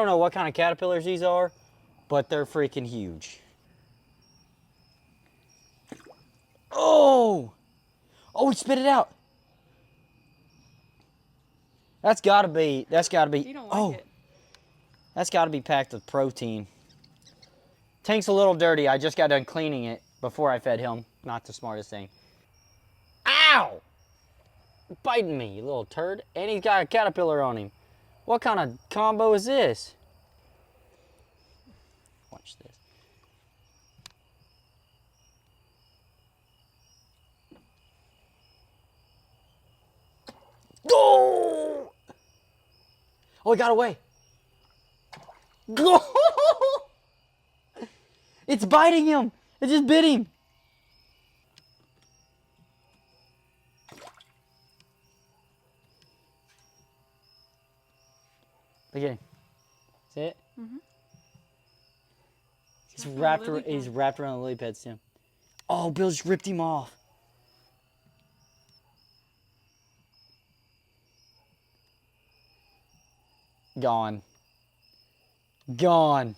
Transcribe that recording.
I don't know what kind of caterpillars these are, but they're freaking huge. Oh! Oh, it spit it out. That's gotta be, You don't like it. That's gotta be packed with protein. Tank's a little dirty. I just got done cleaning it before I fed him. Not the smartest thing. Ow! Biting me, you little turd. And he's got a caterpillar on him. What kind of combo is this? Watch this. Go! Oh, he got away. Go! It's biting him. It just bit him. Look at him. See it? Mm-hmm. He's wrapped around the lily pad stem. Oh, Bill just ripped him off. Gone. Gone.